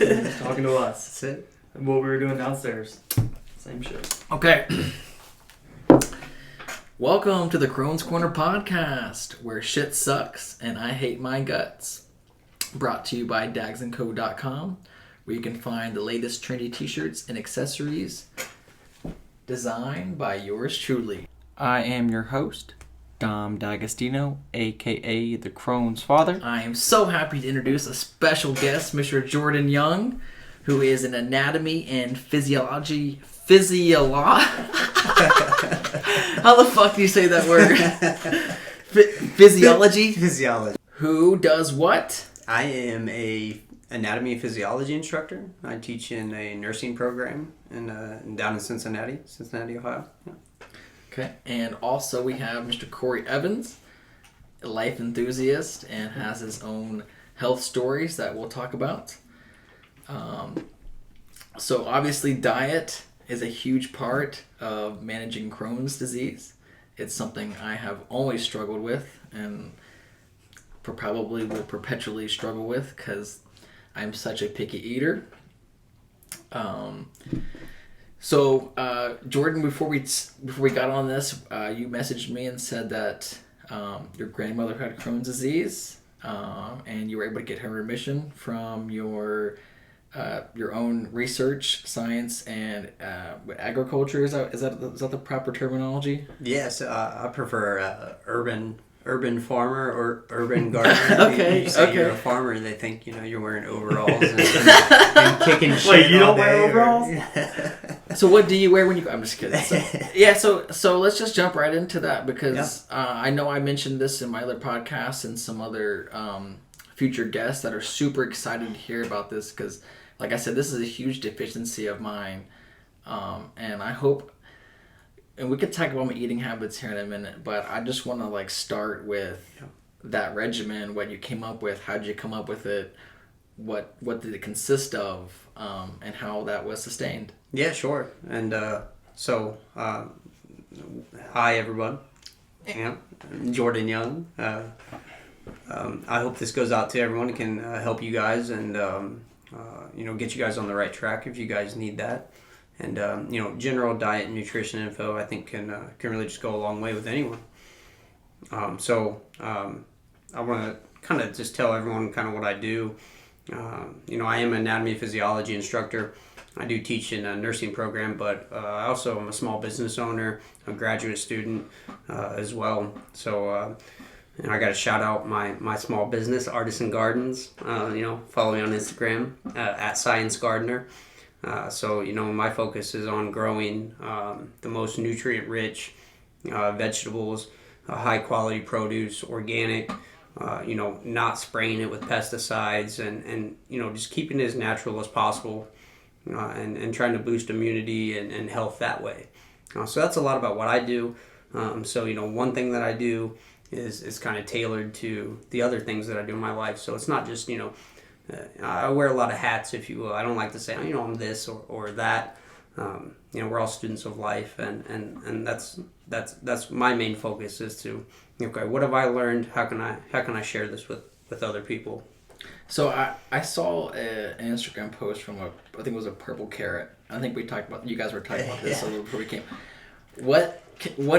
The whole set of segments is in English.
He's talking to us. That's it. And what we were doing downstairs. Same shit. Okay. Welcome to the Crohn's Corner podcast, where shit sucks and I hate my guts. Brought to you by dagsandco.com, where you can find the latest trendy t-shirts and accessories designed by yours truly. I am your host, Dom D'Agostino, a.k.a. the Crohn's father. I am so happy to introduce a special guest, Mr. Jordan Young, who is an anatomy and physiology... How the fuck do you say that word? Physiology? Physiology. Who does what? I am a anatomy and physiology instructor. I teach in a nursing program down in Cincinnati, Ohio. Yeah. Okay, and also we have Mr. Cory Evans, a life enthusiast, and has his own health stories that we'll talk about. So obviously diet is a huge part of managing Crohn's disease. It's something I have always struggled with and probably will perpetually struggle with because I'm such a picky eater. So Jordan, before we got on this, you messaged me and said that your grandmother had Crohn's disease, and you were able to get her remission from your own research, science, and agriculture. Is that the proper terminology? Yes, I prefer urban farmer or urban gardener. Okay, you say you're a farmer, they think you're wearing overalls and kicking shit. Wait, you all don't wear day, overalls? So what do you wear when you... I'm just kidding. So let's just jump right into that because I know I mentioned this in my other podcasts and some other future guests that are super excited to hear about this because, like I said, this is a huge deficiency of mine, and I hope... And we could talk about my eating habits here in a minute, but I just want to start with that regimen, what you came up with, how did you come up with it, what did it consist of, and how that was sustained. Yeah, sure. And hi everyone. Yeah, Jordan Young. I hope this goes out to everyone. It can help you guys and get you guys on the right track if you guys need that. And general diet and nutrition info I think can really just go a long way with anyone. I want to kind of just tell everyone kind of what I do. I am an anatomy and physiology instructor. I do teach in a nursing program, but I also am a small business owner, a graduate student as well. So and I got to shout out my small business, Artisan Gardens. Follow me on Instagram at Science Gardener. So my focus is on growing the most nutrient-rich vegetables, high quality produce, organic. Not spraying it with pesticides, and just keeping it as natural as possible, and trying to boost immunity and health that way. So that's a lot about what I do. One thing that I do is kind of tailored to the other things that I do in my life. So it's not just I wear a lot of hats, if you will. I don't like to say I'm this or that. We're all students of life, and that's my main focus is to what have I learned? How can I share this with other people? So I saw an Instagram post from I think it was a purple carrot. I think you guys were talking about this a little before we came. What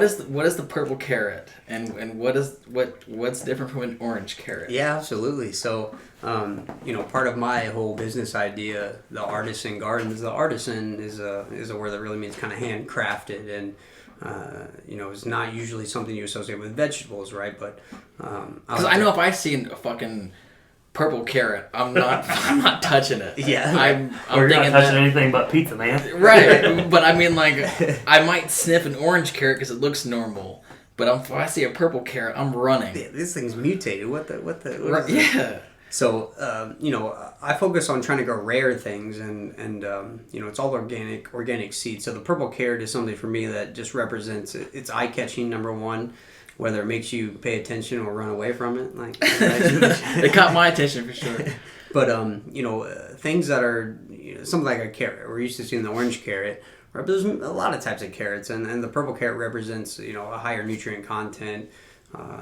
is the purple carrot and what's different from an orange carrot? Yeah, absolutely. So part of my whole business idea, the Artisan Gardens, the artisan is a word that really means kind of handcrafted, and it's not usually something you associate with vegetables, right? But because I know if I see a fucking purple carrot, I'm not touching it. Yeah, I'm you're not touching anything but pizza, man. Right, but I mean, I might sniff an orange carrot because it looks normal. But if I see a purple carrot, I'm running. Yeah, this thing's mutated. What right, yeah. So, I focus on trying to grow rare things, and it's all organic seeds. So the purple carrot is something for me that just represents it's eye-catching, number one, whether it makes you pay attention or run away from it. It caught my attention for sure. But things that are something like a carrot. We're used to seeing the orange carrot. Right? But there's a lot of types of carrots, and the purple carrot represents a higher nutrient content.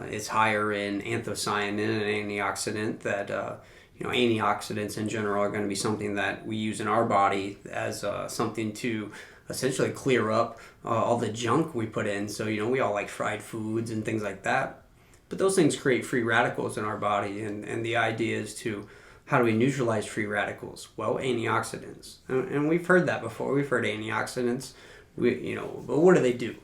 It's higher in anthocyanin, an antioxidant that antioxidants in general are going to be something that we use in our body as something to essentially clear up all the junk we put in. So, we all like fried foods and things like that. But those things create free radicals in our body. And the idea is how do we neutralize free radicals? Well, antioxidants. And we've heard that before. We've heard antioxidants. But what do they do?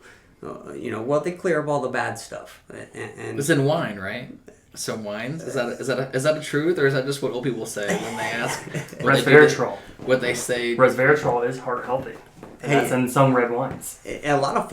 Well, they clear up all the bad stuff. And it's in wine, right? So wines, is that a truth, or is that just what old people say when they ask? Resveratrol. What they say. Resveratrol is heart healthy. And that's in some red wines. A lot of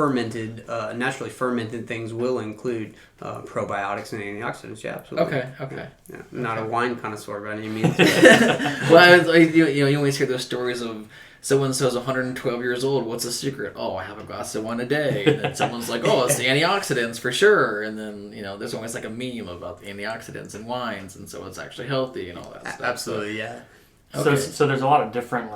naturally fermented things will include probiotics and antioxidants. Yeah, absolutely. Okay. Yeah. Not a wine connoisseur by any means. Well, you always hear those stories of so-and-so's 112 years old. What's the secret? Oh, I have a glass of wine a day. And then someone's like, oh, it's the antioxidants for sure. And then, there's always like a meme about the antioxidants in wines. And so it's actually healthy and all that stuff. Absolutely, yeah. Okay. So there's a lot of different,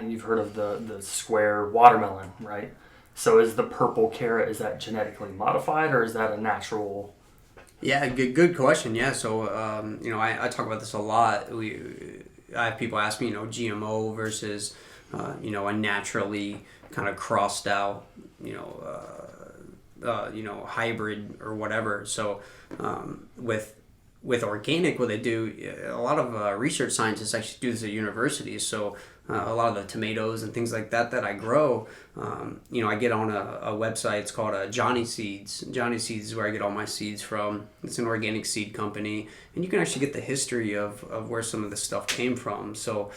you've heard of the square watermelon, right? So is the purple carrot, is that genetically modified, or is that a natural? Yeah, good question. Yeah, so, I talk about this a lot. I have people ask me, GMO versus, a naturally kind of crossed out, hybrid or whatever. So with organic, what they do, a lot of research scientists actually do this at universities. So a lot of the tomatoes and things like that I grow, I get on a website. It's called Johnny Seeds. Johnny Seeds is where I get all my seeds from. It's an organic seed company, and you can actually get the history of where some of this stuff came from. So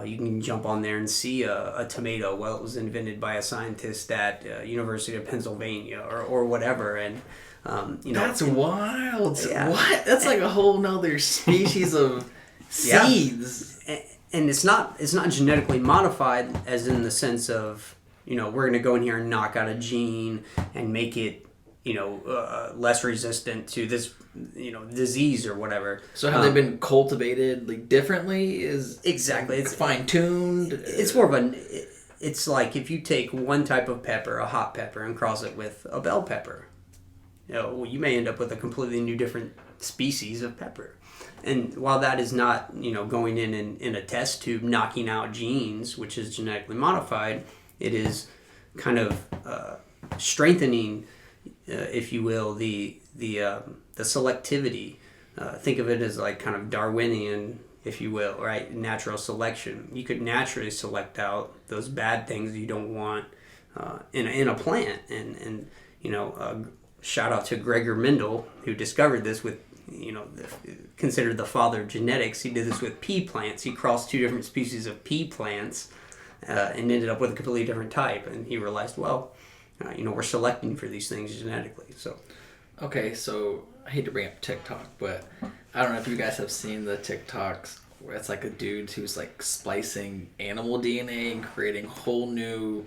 you can jump on there and see a tomato. Well, it was invented by a scientist at University of Pennsylvania or whatever, and that's wild. Yeah. What? That's like a whole nother species of seeds. Yeah. And it's not genetically modified as in the sense of, we're going to go in here and knock out a gene and make it, less resistant to this, disease or whatever. So have they been cultivated differently? Exactly. It's fine-tuned? It's more of it's like if you take one type of pepper, a hot pepper, and cross it with a bell pepper. You may end up with a completely new different species of pepper. And while that is not, going in a test tube, knocking out genes, which is genetically modified, it is kind of strengthening, if you will, the selectivity. Think of it as like kind of Darwinian, if you will, right? Natural selection. You could naturally select out those bad things you don't want in a plant. And shout out to Gregor Mendel, who discovered this with, considered the father of genetics. He did this with pea plants. He crossed two different species of pea plants and ended up with a completely different type. And he realized, we're selecting for these things genetically. So, okay, so I hate to bring up TikTok, but I don't know if you guys have seen the TikToks where it's like a dude who's like splicing animal DNA and creating whole new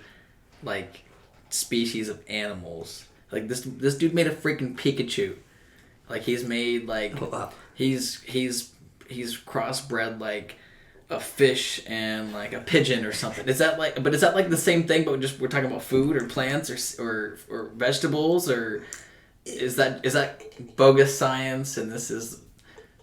species of animals. Like this dude made a freaking Pikachu. He's made he's crossbred a fish and a pigeon or something. Is that the same thing, but just we're talking about food or plants or vegetables, or is that bogus science and this is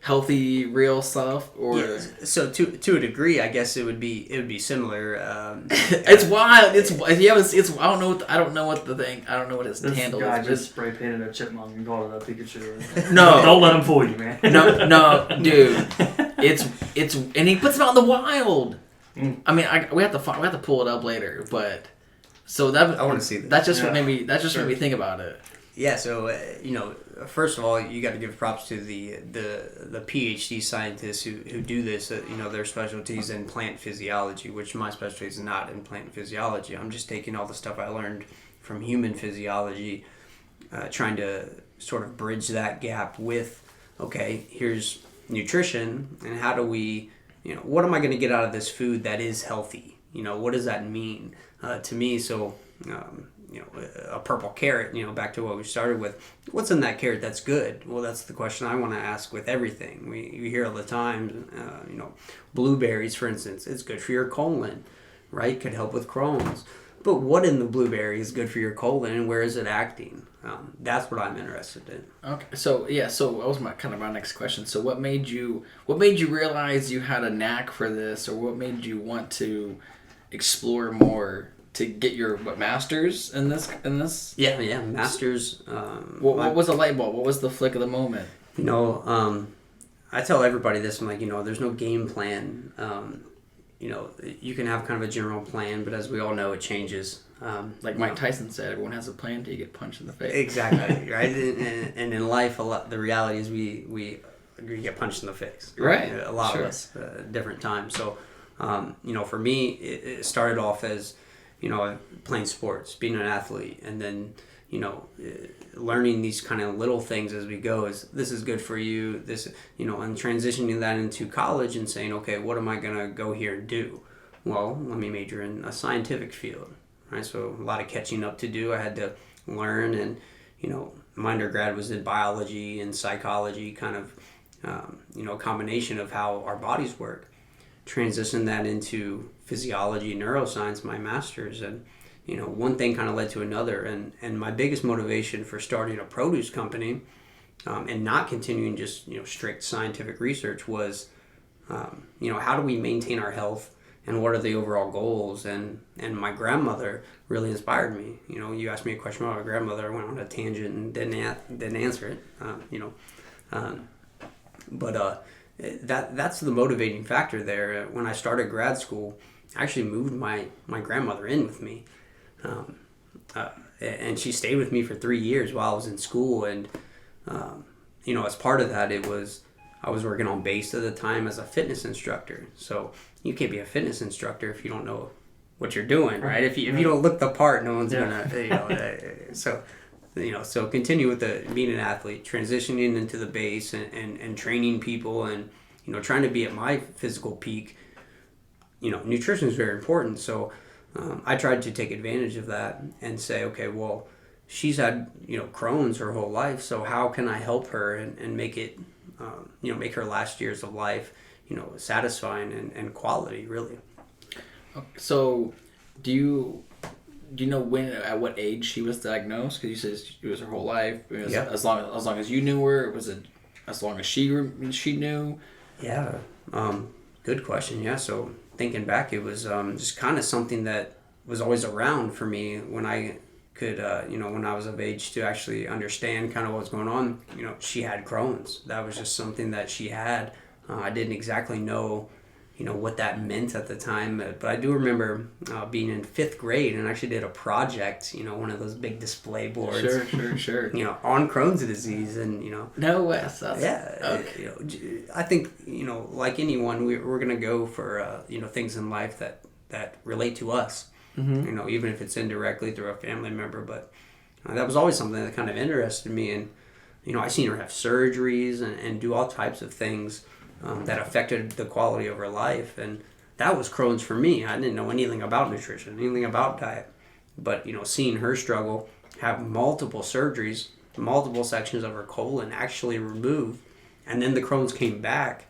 healthy real stuff? Or so to a degree, I guess it would be similar. It's wild. It's I don't know what his handle is. Guy just spray painted a chipmunk and called it a Pikachu. No, don't let him fool you, man. no, dude. It's and he puts it out in the wild. I mean, we have to pull it up later, but so that I want to see that. That just made me think about it. Yeah, so first of all, you got to give props to the PhD scientists who do this. Their specialties in plant physiology, which my specialty is not in plant physiology. I'm just taking all the stuff I learned from human physiology, trying to sort of bridge that gap with, okay, here's nutrition, and how do we, what am I going to get out of this food that is healthy? What does that mean to me? So, a purple carrot, back to what we started with, what's in that carrot that's good? Well, that's the question I want to ask with everything. We hear all the time, blueberries, for instance, it's good for your colon, right? Could help with Crohn's. but what in the blueberry is good for your colon, and where is it acting? That's what I'm interested in. Okay, so that was my next question. So what made you realize you had a knack for this, or what made you want to explore more to get your master's in this? Yeah, master's. What was the light bulb? What was the flick of the moment? I tell everybody this. I'm like, there's no game plan. You can have kind of a general plan, but as we all know, it changes. Like Mike Tyson said, everyone has a plan until you get punched in the face. Exactly, right? And in life, the reality is we get punched in the face. Right. A lot of us, different times. So, for me, it started off as, playing sports, being an athlete, and then, learning these kind of little things as we go is this is good for you, this, and transitioning that into college and saying, okay, what am I going to go here and do? Well, let me major in a scientific field, right? So a lot of catching up to do. I had to learn, and, my undergrad was in biology and psychology, kind of, a combination of how our bodies work. Transition that into physiology, neuroscience, my master's, and one thing kind of led to another, and my biggest motivation for starting a produce company and not continuing just strict scientific research was how do we maintain our health, and what are the overall goals, and my grandmother really inspired me. You asked me a question about my grandmother, I went on a tangent and didn't answer it. But that's the motivating factor there. When I started grad school, I actually moved my grandmother in with me. And she stayed with me for 3 years while I was in school. And, as part of that, I was working on base at the time as a fitness instructor. So you can't be a fitness instructor if you don't know what you're doing, right? If you don't look the part, no one's gonna, so continue with being an athlete, transitioning into the base and training people and, trying to be at my physical peak. Nutrition is very important. So, I tried to take advantage of that and say, okay, well, she's had, Crohn's her whole life. So how can I help her and make it, make her last years of life, satisfying and quality, really. So do you know at what age she was diagnosed? Because you said it was her whole life. As long as you knew her, was it as long as she knew? Yeah. Good question. Yeah. So thinking back, it was just kind of something that was always around for me when I could, when I was of age to actually understand kind of what was going on. She had Crohn's. That was just something that she had. I didn't exactly know, what that meant at the time. But I do remember being in 5th grade and actually did a project, one of those big display boards. Sure. On Crohn's disease and, No, Wes. Okay. I think, like anyone, we're going to go for, things in life that relate to us. Mm-hmm. Even if it's indirectly through a family member. But that was always something that kind of interested me. And, I seen her have surgeries and do all types of things that affected the quality of her life. And that was Crohn's for me. I didn't know anything about nutrition, anything about diet. But, seeing her struggle, have multiple surgeries, multiple sections of her colon actually removed, and then the Crohn's came back,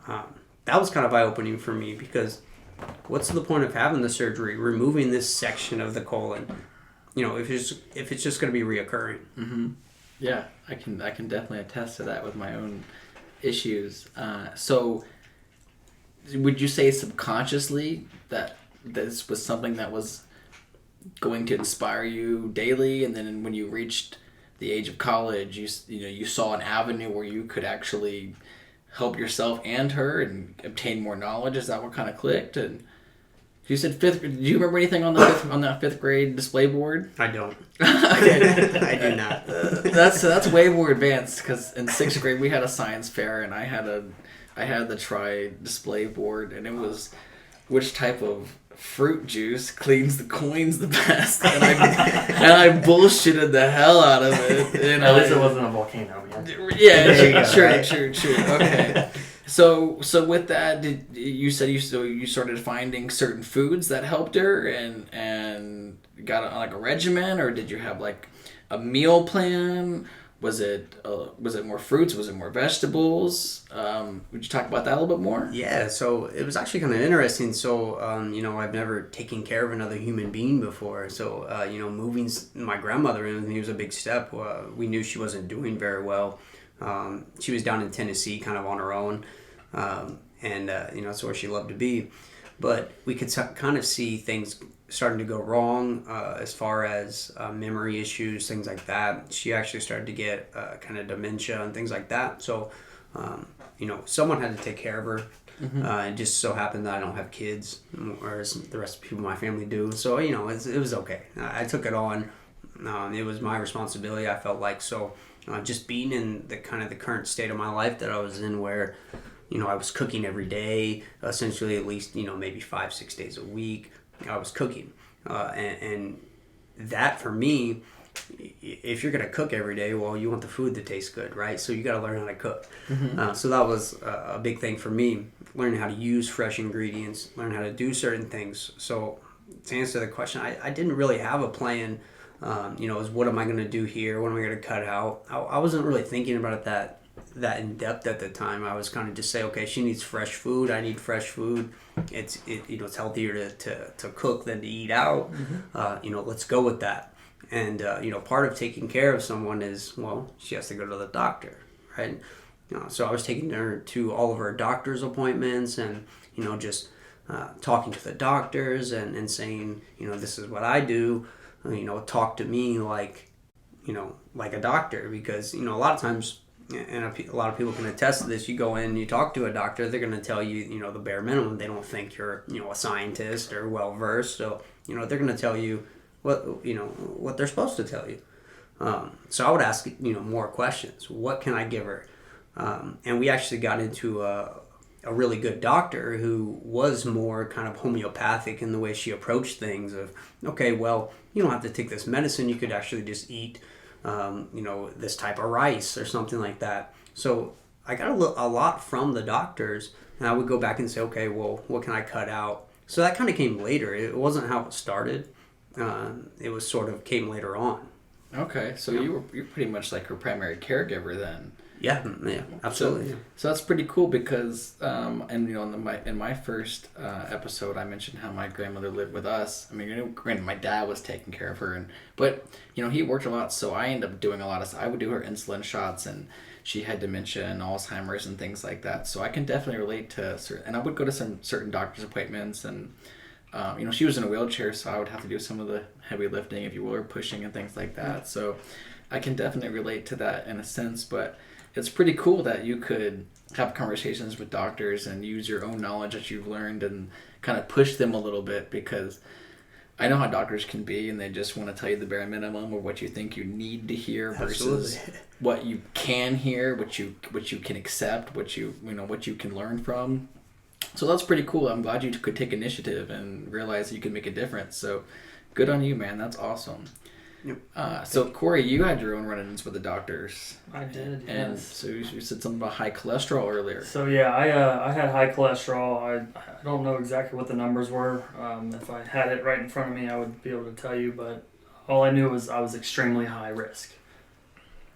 that was kind of eye-opening for me, because what's the point of having the surgery, removing this section of the colon, if it's just going to be reoccurring? Mm-hmm. Yeah, I can definitely attest to that with my own issues. So would you say subconsciously that this was something that was going to inspire you daily, and then when you reached the age of college, you saw an avenue where you could actually help yourself and her and obtain more knowledge? Is that what kind of clicked? And you said 5th. Do you remember anything on that 5th grade display board? I don't. Okay. I do not. That's way more advanced, because in 6th grade we had a science fair and I had the try display board, and it was which type of fruit juice cleans the coins the best, and I bullshitted the hell out of it. And at least it wasn't a volcano. Yeah, true. Okay. So with that, you said you started finding certain foods that helped her and got like a regimen, or did you have like a meal plan? Was it more fruits? Was it more vegetables? Would you talk about that a little bit more? Yeah, so it was actually kind of interesting. So, I've never taken care of another human being before. So, moving my grandmother in with me was a big step. We knew she wasn't doing very well. She was down in Tennessee kind of on her own. That's where she loved to be. But we could kind of see things starting to go wrong as far as memory issues, things like that. She actually started to get kind of dementia and things like that. So, someone had to take care of her. It just so happened that I don't have kids, whereas the rest of the people in my family do. So, it was okay. I took it on. It was my responsibility, I felt like. So, just being in the current state of my life that I was in where, I was cooking every day, essentially at least, maybe 5-6 days a week. I was cooking. And that for me, if you're going to cook every day, well, you want the food to taste good, right? So you got to learn how to cook. So that was a big thing for me, learning how to use fresh ingredients, learn how to do certain things. So to answer the question, I didn't really have a plan, is what am I going to do here? What am I going to cut out? I wasn't really thinking about it that in depth at the time. I was kind of just say, okay, she needs fresh food. I need fresh food. It's healthier to cook than to eat out. Let's go with that. And part of taking care of someone is, well, she has to go to the doctor, right? So I was taking her to all of her doctor's appointments and just talking to the doctors and saying, this is what I do. Talk to me like a doctor, because a lot of times, and a lot of people can attest to this, you go in, you talk to a doctor, they're going to tell you, the bare minimum. They don't think you're, a scientist or well-versed. So, they're going to tell you what they're supposed to tell you. So I would ask, more questions. What can I give her? And we actually got into a really good doctor who was more kind of homeopathic in the way she approached things of, okay, well, you don't have to take this medicine. You could actually just eat this type of rice or something like that. So I got a lot from the doctors, and I would go back and say, okay, well, what can I cut out? So that kind of came later. It wasn't how it started. It was sort of came later on. Okay, so you're pretty much like her primary caregiver then. Yeah, absolutely. So that's pretty cool because, in my first episode, I mentioned how my grandmother lived with us. I mean, granted, my dad was taking care of her, but he worked a lot, so I ended up doing a lot of. I would do her insulin shots, and she had dementia and Alzheimer's and things like that. So I can definitely relate to certain. And I would go to some certain doctor's appointments, and she was in a wheelchair, so I would have to do some of the heavy lifting, if you will, or pushing and things like that. So I can definitely relate to that in a sense, but it's pretty cool that you could have conversations with doctors and use your own knowledge that you've learned and kind of push them a little bit, because I know how doctors can be, and they just want to tell you the bare minimum or what you think you need to hear versus what you can hear, what you can accept, what you can learn from. So that's pretty cool. I'm glad you could take initiative and realize you can make a difference. So good on you, man. That's awesome. Yep. So Cory, you had your own run-ins with the doctors. I did, yes. And so you said something about high cholesterol earlier. So yeah, I had high cholesterol. I don't know exactly what the numbers were. If I had it right in front of me, I would be able to tell you, but all I knew was I was extremely high risk.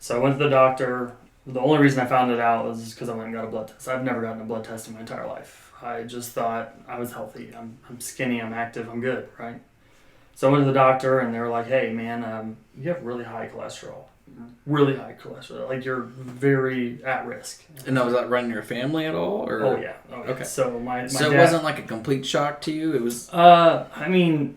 So I went to the doctor. The only reason I found it out was because I went and got a blood test. I've never gotten a blood test in my entire life. I just thought I was healthy. I'm skinny, I'm active, I'm good, right? So I went to the doctor, and they were like, hey, man, you have really high cholesterol. Really high cholesterol. Like, you're very at risk. And now, was that running your family at all? Or? Oh, yeah. Okay. So my so dad, it wasn't like a complete shock to you? It was... I mean,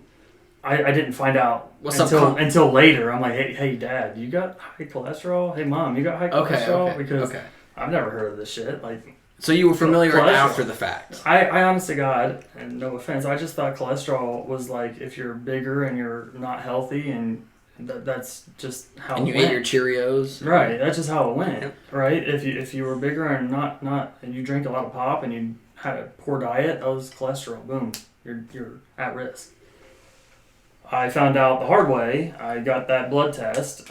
I didn't find out until later. I'm like, hey, Dad, you got high cholesterol? Hey, Mom, you got high cholesterol? Okay. Because I've never heard of this shit. Like... So you were familiar after the fact? I honest to God, and no offense, I just thought cholesterol was like if you're bigger and you're not healthy, and that's just how and it went. And you ate your Cheerios? Right, that's just how it went, right? If you were bigger and not and you drink a lot of pop and you had a poor diet, that was cholesterol. Boom, you're at risk. I found out the hard way. I got that blood test,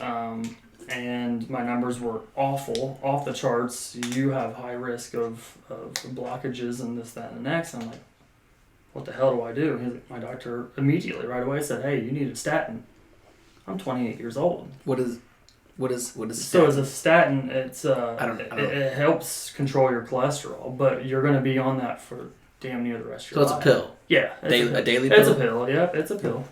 and my numbers were awful, off the charts. You have high risk of blockages and this, that, and the next. I'm like, what the hell do I do? My doctor immediately, right away, said, hey, you need a statin. I'm 28 years old. What is What is So statin? as a statin, it's I don't it helps control your cholesterol, but you're going to be on that for damn near the rest of your life. So it's a pill. Yeah, it's A daily pill. It's a pill. Yep, it's a pill.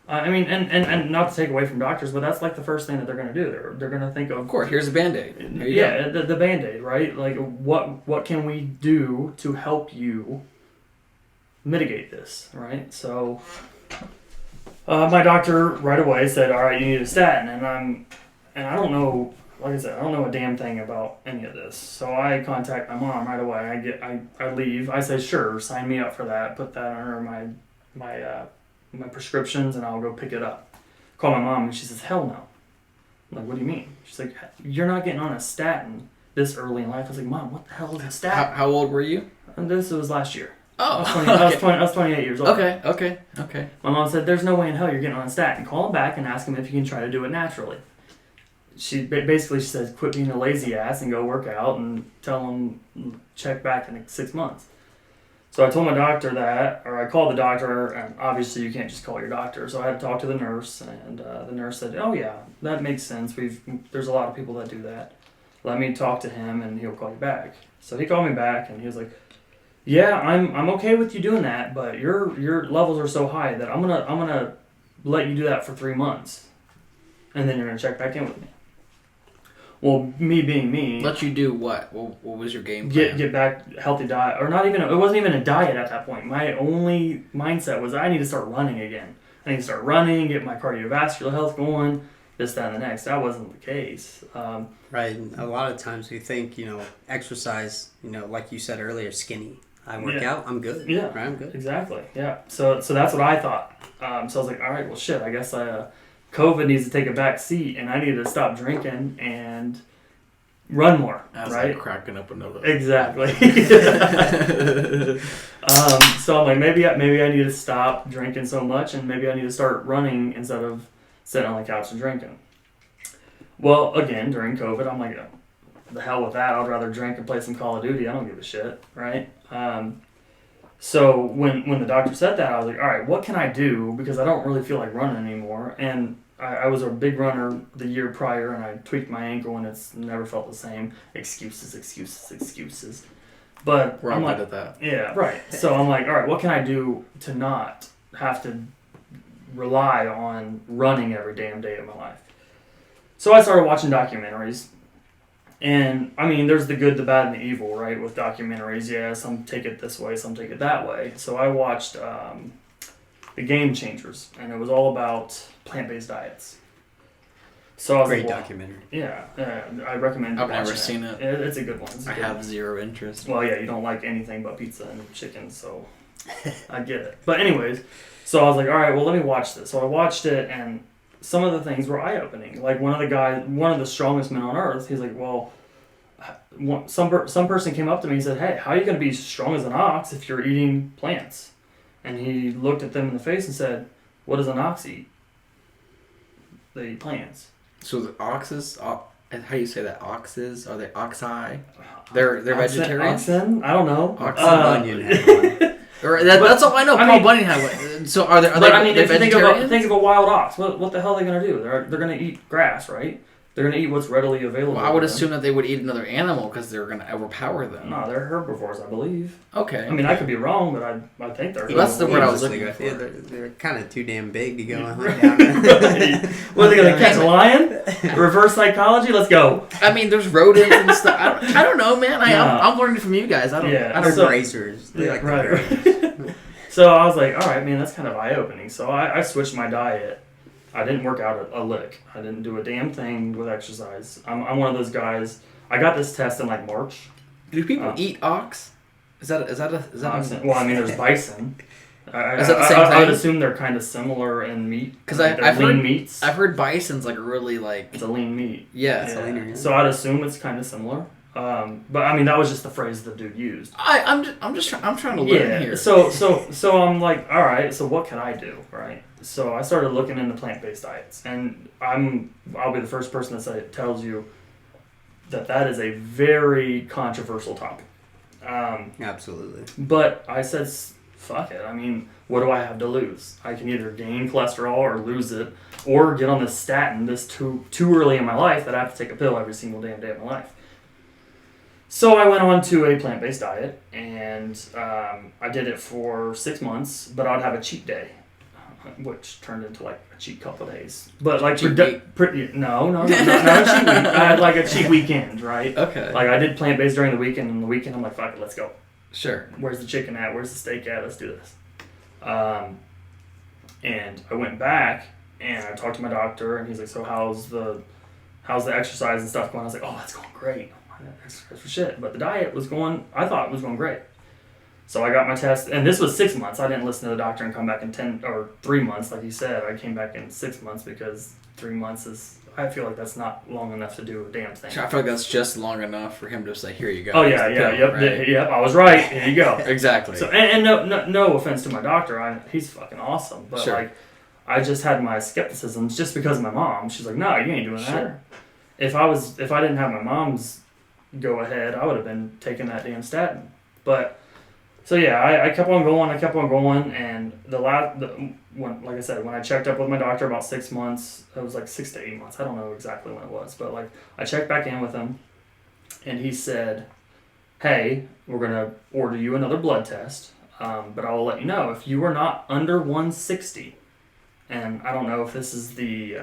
I mean, and not to take away from doctors, but that's like the first thing that they're going to do. They're going to think Of course, here's a Band-Aid. the Band-Aid, right? Like what can we do to help you mitigate this, right? So my doctor right away said, all right, you need a statin, and I don't know, like I said, I don't know a damn thing about any of this. So I contact my mom right away. I leave. I say, sure, sign me up for that. Put that under my prescriptions, and I'll go pick it up. Call my mom, and she says, hell no. I'm like, what do you mean? She's like, you're not getting on a statin this early in life. I was like, Mom, what the hell is a statin? How old were you? And this was last year. Oh, I was 28 years old. Okay. My mom said, there's no way in hell you're getting on a statin. Call him back and ask him if you can try to do it naturally. She said, quit being a lazy ass and go work out, and tell him check back in 6 months. So I told my doctor that, or I called the doctor, and obviously you can't just call your doctor. So I had to talk to the nurse, and the nurse said, oh yeah, that makes sense. There's a lot of people that do that. Let me talk to him, and he'll call you back. So he called me back, and he was like, yeah, I'm okay with you doing that, but your levels are so high that I'm gonna let you do that for 3 months, and then you're gonna check back in with me. Well, me being me, Let you do what? What was your game plan? get back healthy diet, or not even. It wasn't even a diet at that point. My only mindset was I need to start running again. I need to start running, get my cardiovascular health going, this, that, and the next. That wasn't the case. Right. A lot of times we think, exercise, like you said earlier, skinny. I work out, I'm good. Yeah. Right, I'm good. Exactly. Yeah. So that's what I thought. So I was like, all right, well, shit. I guess COVID needs to take a back seat, and I need to stop drinking and run more. I was right? like cracking up another. Exactly. So I'm like, maybe I need to stop drinking so much, and maybe I need to start running instead of sitting on the couch and drinking. Well, again, during COVID, I'm like, the hell with that. I'd rather drink and play some Call of Duty. I don't give a shit, right? So when the doctor said that, I was like, all right, what can I do? Because I don't really feel like running anymore. And I was a big runner the year prior, and I tweaked my ankle, and it's never felt the same. Excuses. But We're all good at that. Yeah, right. So I'm like, all right, what can I do to not have to rely on running every damn day of my life? So I started watching documentaries. And, I mean, there's the good, the bad, and the evil, right, with documentaries. Yeah, some take it this way, some take it that way. So I watched The Game Changers, and it was all about plant-based diets. So I was Great like, well, documentary. Yeah, I recommend I've watching never seen it. It's a good one. I have zero interest. Well, yeah, you don't like anything but pizza and chicken, so I get it. But anyways, so I was like, all right, well, let me watch this. So I watched it, and some of the things were eye-opening. Like one of the strongest men on earth, he's like, well, some person came up to me and said, hey, how are you going to be strong as an ox if you're eating plants? And he looked at them in the face and said, what does an ox eat? They eat plants. So the oxes, how do you say that? Oxes? Are they oxi? They're vegetarians? Oxen? I don't know. Oxen Bunyan had one. That's all I know. Paul Bunyan had one. So are they if you vegetarians? think of a wild ox, what the hell are they going to do? They're going to eat grass, right? They're going to eat what's readily available. Well, I would assume that they would eat another animal because they're going to overpower them. No, they're herbivores, I believe. Okay. I mean, I could be wrong, but I think they're. Well, that's the word I was looking Yeah, for. they're kind of too damn big to go and hunt down. Right. What, are they going to catch a lion? Reverse psychology? Let's go. I mean, there's rodents and stuff. I don't know, man. I'm learning from you guys. I don't. They're grazers. They like the grazers. So I was like, all right, man, that's kind of eye-opening. So I switched my diet. I didn't work out a lick. I didn't do a damn thing with exercise. I'm one of those guys. I got this test in like March. Do people eat ox? Is that Oxen? Well, I mean, there's bison. Is that the same I would thing? assume they're kind of similar in meat. Because they're I've lean heard meats. I've heard bison's like really like. It's a lean meat. Yeah. It's a leaner, yeah. So I'd assume it's kind of similar. But I mean, that was just the phrase the dude used. I'm trying to learn here. So I'm like, all right. So what can I do, right? So I started looking into plant-based diets, and I'll be the first person that tells you that is a very controversial topic. Absolutely. But I said, fuck it. I mean, what do I have to lose? I can either gain cholesterol or lose it, or get on this statin this too early in my life that I have to take a pill every single damn day of my life. So I went on to a plant-based diet, and I did it for 6 months, but I'd have a cheat day, which turned into like a cheat couple of days. But like cheat no, not a cheat week. I had like a cheat weekend, right? Okay. Like I did plant-based during the weekend, and the weekend I'm like, fuck it, let's go. Sure. Where's the chicken at? Where's the steak at? Let's do this. And I went back and I talked to my doctor, and he's like, so how's the exercise and stuff going? I was like, oh, that's going great. Exercise for shit. But the diet was going, I thought it was going great. So I got my test, and this was 6 months. I didn't listen to the doctor and come back in 3 months, like you said. I came back in 6 months because 3 months is, I feel like that's not long enough to do a damn thing. I feel like that's just long enough for him to say, here you go. Oh yeah, yep, I was right. Here you go. Exactly. So and no offense to my doctor, he's fucking awesome, but sure. like I just had my skepticisms just because of my mom. She's like, no, you ain't doing that. Sure. If I didn't have my mom's go ahead, I would have been taking that damn statin. But so yeah, I kept on going, and like I said, when I checked up with my doctor about 6 months, it was like 6 to 8 months. I don't know exactly when it was, but like I checked back in with him, and he said, hey, we're gonna order you another blood test, but I will let you know if you are not under 160, and I don't know if this is the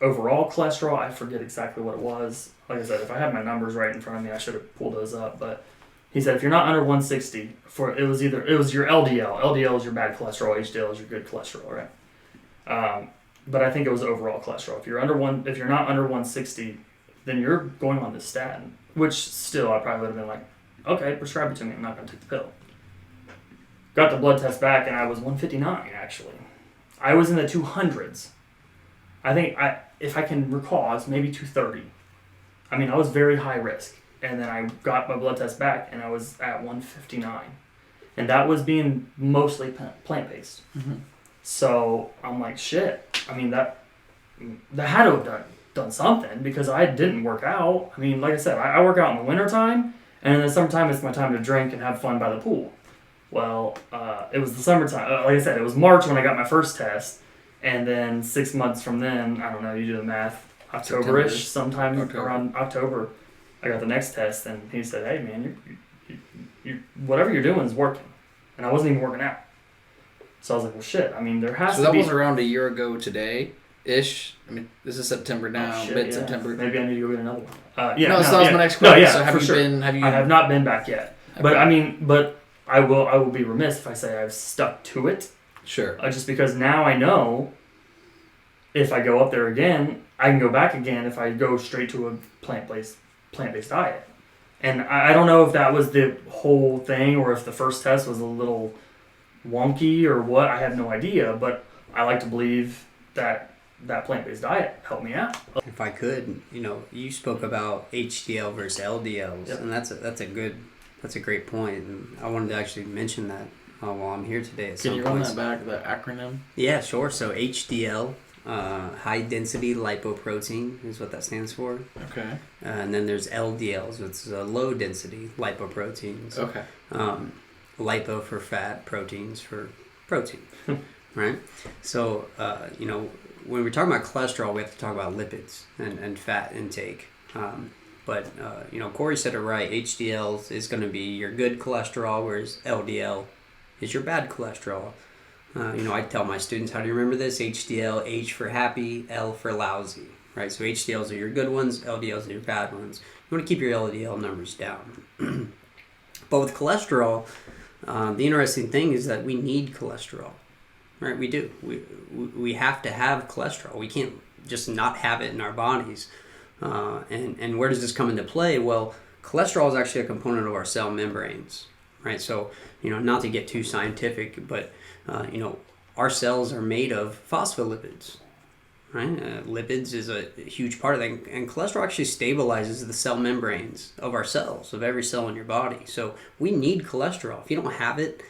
overall cholesterol. I forget exactly what it was. Like I said, if I had my numbers right in front of me, I should have pulled those up. But he said if you're not under 160, it was your LDL. LDL is your bad cholesterol. HDL is your good cholesterol, right? But I think it was overall cholesterol. If you're not under 160, then you're going on this statin. Which still, I probably would have been like, okay, prescribe it to me. I'm not going to take the pill. Got the blood test back, and I was 159 actually. I was in the 200s. I think if I can recall, I was maybe 230. I mean, I was very high risk. And then I got my blood test back, and I was at 159. And that was being mostly plant-based. Mm-hmm. So I'm like, shit. I mean, that had to have done something, because I didn't work out. I mean, like I said, I work out in the wintertime, and in the summertime, it's my time to drink and have fun by the pool. Well, it was the summertime. Like I said, it was March when I got my first test. And then 6 months from then, I don't know, you do the math, October-ish, sometime around October, I got the next test, and he said, hey, man, you whatever you're doing is working. And I wasn't even working out. So I was like, well, shit. I mean, there has to be... So that was around a year ago today-ish? I mean, this is September now, mid-September. Yeah. Maybe I need to go get another one. That was my next question. No, yeah, so have for you sure. I have not been back yet. Okay. But I mean, I will be remiss if I say I've stuck to it. Sure. Just because now I know if I go up there again, I can go back again if I go straight to a plant-based diet. And I don't know if that was the whole thing, or if the first test was a little wonky or what. I have no idea, but I like to believe that plant-based diet helped me out. If I could, you spoke about HDL versus LDLs, yep. And that's a great point, and I wanted to actually mention that while I'm here today. Can you run that back, the acronym? Yeah, sure. So HDL, high density lipoprotein is what that stands for. Okay. And then there's LDLs, which is low density lipoproteins. Okay. Lipo for fat, proteins for protein, right? So, when we're talking about cholesterol, we have to talk about lipids and fat intake. But Cory said it right. HDL is going to be your good cholesterol, whereas LDL is your bad cholesterol. I tell my students, how do you remember this? HDL, H for happy, L for lousy, right? So HDLs are your good ones, LDLs are your bad ones. You want to keep your LDL numbers down. But with cholesterol, the interesting thing is that we need cholesterol, right? We do. We have to have cholesterol. We can't just not have it in our bodies. And where does this come into play? Well, cholesterol is actually a component of our cell membranes, right? So, not to get too scientific, but, our cells are made of phospholipids, right? Lipids is a huge part of that. And cholesterol actually stabilizes the cell membranes of our cells, of every cell in your body. So we need cholesterol. If you don't have it,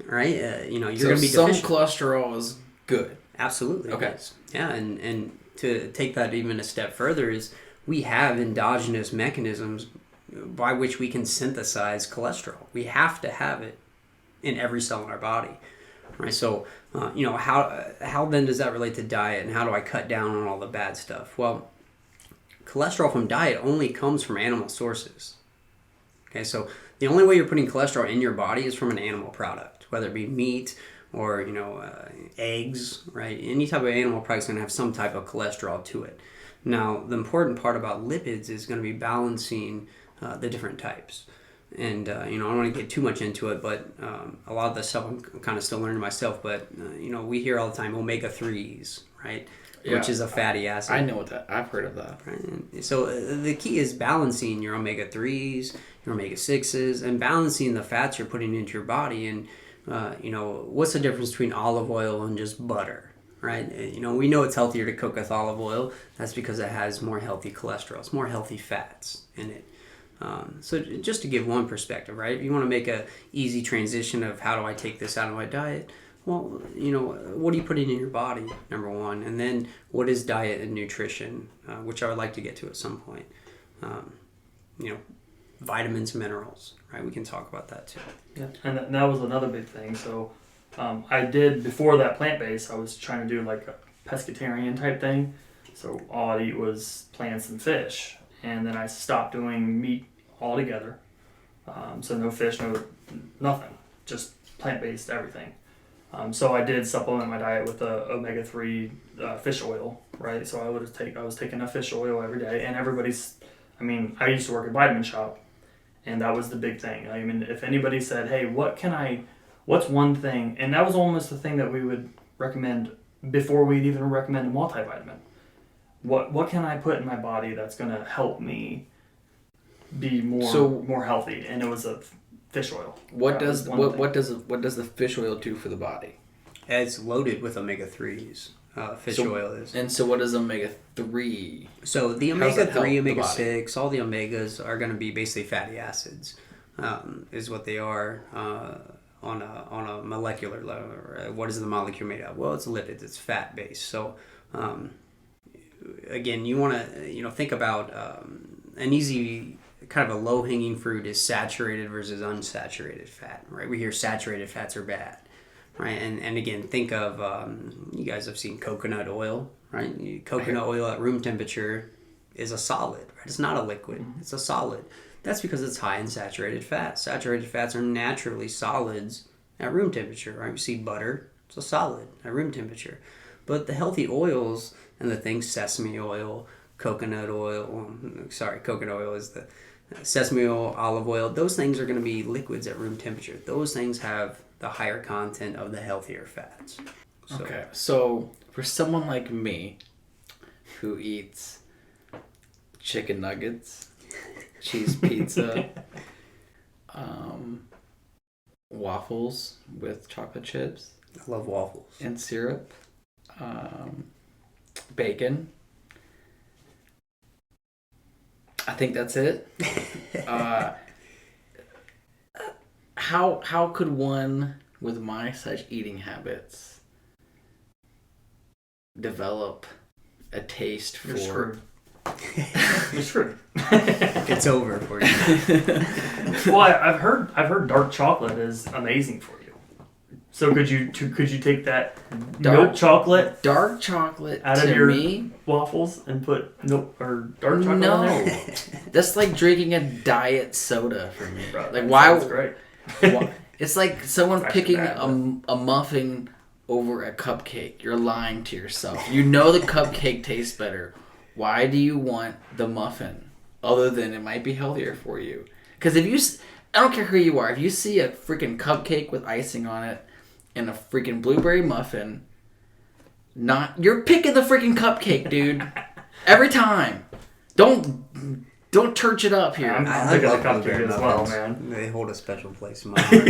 right, you're going to be deficient. Some cholesterol is good. Absolutely. Okay. Yes. Yeah, and to take that even a step further is we have endogenous mechanisms by which we can synthesize cholesterol. We have to have it in every cell in our body, right? So, how then does that relate to diet, and how do I cut down on all the bad stuff? Well, cholesterol from diet only comes from animal sources. Okay, so the only way you're putting cholesterol in your body is from an animal product, whether it be meat or eggs, right? Any type of animal product is going to have some type of cholesterol to it. Now, the important part about lipids is going to be balancing the different types. And I don't want to get too much into it, but a lot of the stuff I'm kind of still learning myself. But we hear all the time omega-3s, right? Yeah. Which is a fatty acid. I know what that. I've heard of that. Right? So the key is balancing your omega-3s, your omega-6s, and balancing the fats you're putting into your body. And what's the difference between olive oil and just butter, right? We know it's healthier to cook with olive oil. That's because it has more healthy cholesterol. It's more healthy fats in it. So just to give one perspective, right? If you want to make a easy transition of how do I take this out of my diet, well, what are you putting in your body, number one? And then what is diet and nutrition, which I would like to get to at some point. Vitamins, minerals, right? We can talk about that too. Yeah, and that was another big thing. So I did, before that plant-based, I was trying to do like a pescatarian type thing. So all I'd eat was plants and fish. And then I stopped doing meat altogether. So no fish, nothing, just plant-based everything. So I did supplement my diet with omega-3 fish oil, right? So I was taking a fish oil every day, and I used to work at Vitamin Shop, and that was the big thing. I mean, if anybody said, hey, what's one thing, and that was almost the thing that we would recommend before we'd even recommend a multivitamin. What can I put in my body that's going to help me be more healthy? And it was a fish oil. What does the fish oil do for the body? It's loaded with omega-3s. Oil is. And so what is omega-3? So the omega-3, omega-6, all the omegas are going to be basically fatty acids, is what they are on a molecular level. What is the molecule made of? Well, it's lipids. It's fat-based. So again, you want to think about an easy kind of a low-hanging fruit is saturated versus unsaturated fat, right? We hear saturated fats are bad, right? And again, think of, you guys have seen coconut oil, right? Coconut oil at room temperature is a solid, right? It's not a liquid, mm-hmm. It's a solid. That's because it's high in saturated fats. Saturated fats are naturally solids at room temperature, right? We see butter, it's a solid at room temperature. But the healthy oils and the things, sesame oil, coconut oil is the sesame oil, olive oil, those things are going to be liquids at room temperature. Those things have the higher content of the healthier fats. Okay, so for someone like me who eats chicken nuggets, cheese pizza, waffles with chocolate chips. I love waffles. And syrup, bacon. I think that's it. How could one with my such eating habits develop a taste for? You're screwed. You're screwed. It's over for you. Well, I've heard dark chocolate is amazing for you. So could you take that dark chocolate out of your waffles and put milk or dark chocolate in there? That's like drinking a diet soda for me. Bro, like why? Sounds great. It's like someone picking a muffin over a cupcake. You're lying to yourself. You know the cupcake tastes better. Why do you want the muffin? Other than it might be healthier for you. Because I don't care who you are. If you see a freaking cupcake with icing on it and a freaking blueberry muffin, you're picking the freaking cupcake, dude. Every time. Don't church it up here. I'm picking the cupcake as well, man. They hold a special place in my heart.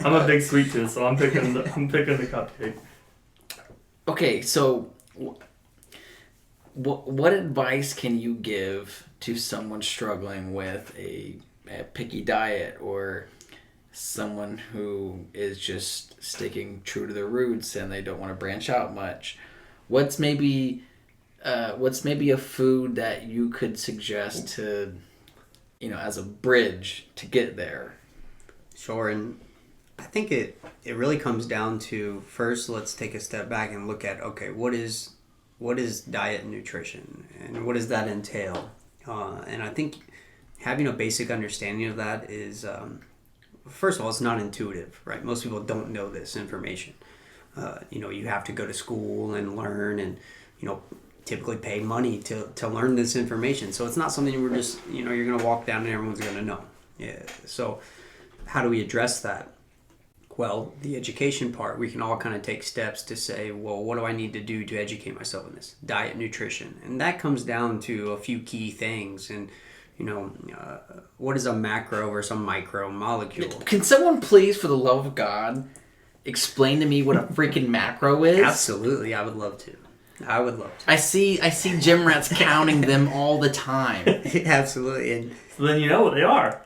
I'm a big sweet tooth, so I'm picking the cupcake. Okay, so what advice can you give to someone struggling with a picky diet, or someone who is just sticking true to their roots and they don't want to branch out much? What's maybe a food that you could suggest to, as a bridge to get there? Sure, and I think it really comes down to, first, let's take a step back and look at, okay, what is diet and nutrition, and what does that entail? And I think having a basic understanding of that is, first of all, it's not intuitive, right? Most people don't know this information. You have to go to school and learn, and typically pay money to learn this information. So it's not something we're just you're going to walk down and everyone's going to know. Yeah. So how do we address that? Well, the education part, we can all kind of take steps to say, well, what do I need to do to educate myself in this? Diet, nutrition. And that comes down to a few key things. And, what is a macro versus a micro molecule? Can someone please, for the love of God, explain to me what a freaking macro is? Absolutely. I would love to. I see gym rats counting them all the time. Absolutely. And So then you know what they are.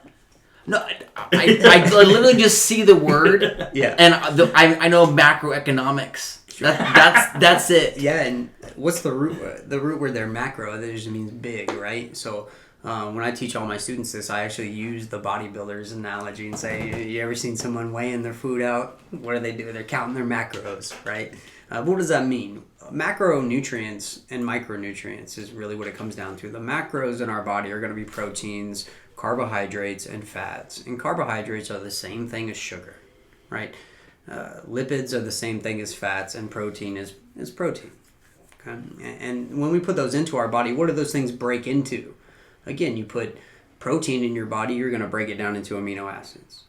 No, I literally just see the word, yeah, and I know macroeconomics. That's it. Yeah, and what's the root? The root word there, macro, that just means big, right? So when I teach all my students this, I actually use the bodybuilder's analogy and say, you ever seen someone weighing their food out? What do? They're counting their macros, right? What does that mean? Macronutrients and micronutrients is really what it comes down to. The macros in our body are going to be proteins, carbohydrates, and fats. And carbohydrates are the same thing as sugar, right? Lipids are the same thing as fats, and protein is protein. Okay? And when we put those into our body, what do those things break into? Again, you put protein in your body, you're going to break it down into amino acids.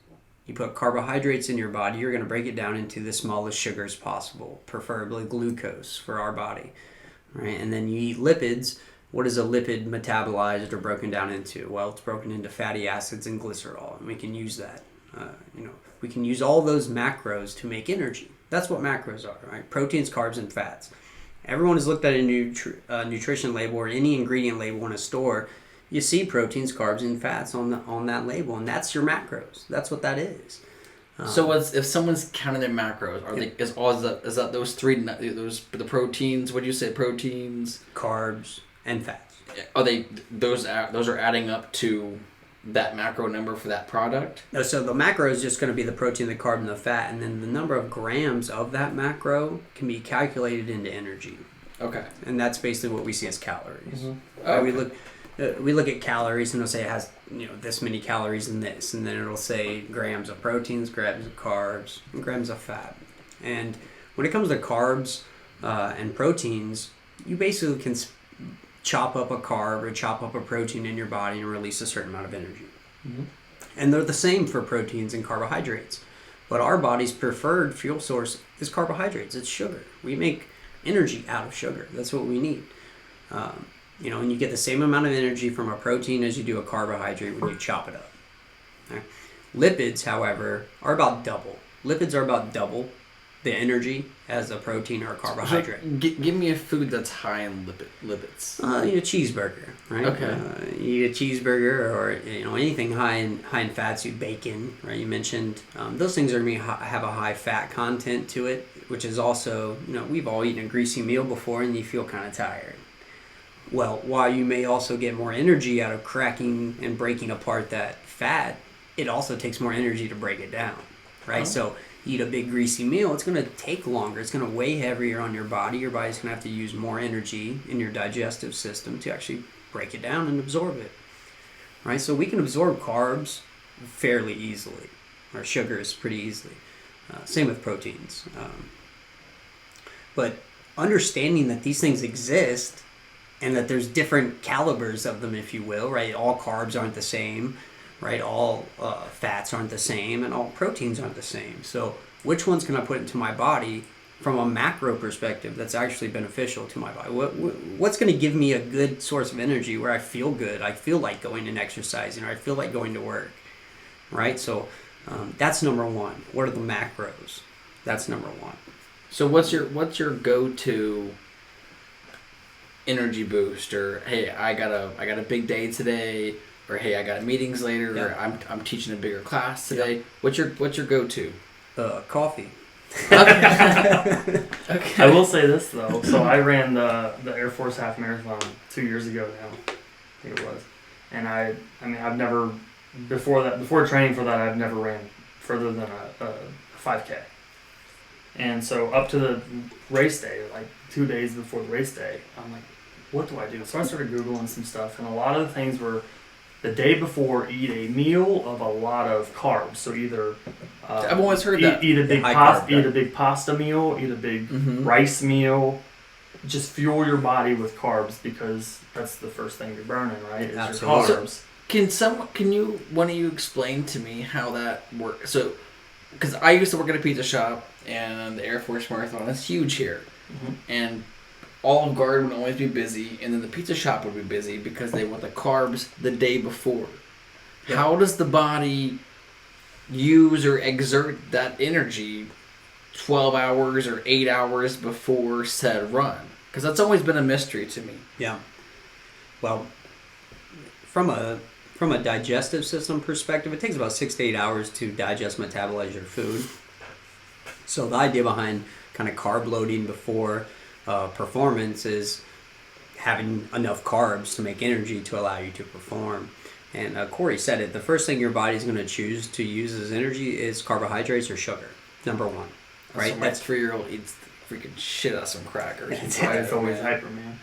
You put carbohydrates in your body, you're going to break it down into the smallest sugars possible, preferably glucose for our body, right? And then you eat lipids. What is a lipid metabolized or broken down into? Well, it's broken into fatty acids and glycerol, and we can use that. We can use all those macros to make energy. That's what macros are, right? Proteins, carbs, and fats. Everyone has looked at a nutrition label or any ingredient label in a store. You see proteins, carbs, and fats on that label, and that's your macros. That's what that is. So if someone's counting their macros, is that those three, the proteins? What do you say? Proteins, carbs, and fats. Are those are adding up to that macro number for that product? No, so the macro is just going to be the protein, the carb, and the fat, and then the number of grams of that macro can be calculated into energy. Okay. And that's basically what we see as calories. Mm-hmm. Okay. We look at calories, and it'll say it has this many calories in this, and then it'll say grams of proteins, grams of carbs, and grams of fat. And when it comes to carbs and proteins, you basically can chop up a carb or chop up a protein in your body and release a certain amount of energy. Mm-hmm. And they're the same for proteins and carbohydrates. But our body's preferred fuel source is carbohydrates. It's sugar. We make energy out of sugar. That's what we need. And you get the same amount of energy from a protein as you do a carbohydrate when you chop it up. Okay? Lipids, however, are about double. Lipids are about double the energy as a protein or a carbohydrate. So, give me a food that's high in lipids. Eat a cheeseburger, right? Okay. Eat a cheeseburger, or anything high in fats. You bacon, right? You mentioned those things are going to have a high fat content to it, which is also we've all eaten a greasy meal before, and you feel kind of tired. Well, while you may also get more energy out of cracking and breaking apart that fat, it also takes more energy to break it down, right? Oh. So eat a big greasy meal, it's going to take longer. It's going to weigh heavier on your body. Your body's going to have to use more energy in your digestive system to actually break it down and absorb it, right? So we can absorb carbs fairly easily, or sugars pretty easily. Same with proteins. But understanding that these things exist and that there's different calibers of them, if you will, right? All carbs aren't the same, right? All fats aren't the same, and all proteins aren't the same. So which ones can I put into my body from a macro perspective that's actually beneficial to my body? What's going to give me a good source of energy where I feel good, I feel like going and exercising, or I feel like going to work, right? So that's number one. What are the macros? That's number one. So what's your go-to energy boost? Or hey, I got a big day today, or hey, I got meetings later, yeah. Or I'm teaching a bigger class today. Yeah. What's your go-to? Coffee. Okay. I will say this though. So I ran the Air Force half marathon 2 years ago now, I think it was, and I've never before training for that I've never ran further than a 5K. And so up to the race day, like 2 days before the race day, I'm like, what do I do? So I started Googling some stuff, and a lot of the things were the day before, eat a meal of a lot of carbs. So either I've always heard that. Eat a big pasta meal, eat a big Mm-hmm. rice meal. Just fuel your body with carbs because that's the first thing you're burning, right? Is Absolutely. your carbs. One of you explain to me how that works? So, because I used to work at a pizza shop, and the Air Force Marathon is huge here, Mhm. and Olive Garden would always be busy, and then the pizza shop would be busy because they want the carbs the day before. Yeah. How does the body use or exert that energy 12 hours or 8 hours before said run? Because that's always been a mystery to me. Yeah. Well, from a digestive system perspective, it takes about 6 to 8 hours to digest, metabolize your food. So the idea behind kind of carb loading before performance is having enough carbs to make energy to allow you to perform. And Cory said it, the first thing your body's going to choose to use as energy is carbohydrates or sugar, number one. Right? So my 3-year-old eats freaking shit out of some crackers. That's why it's always hyper, man.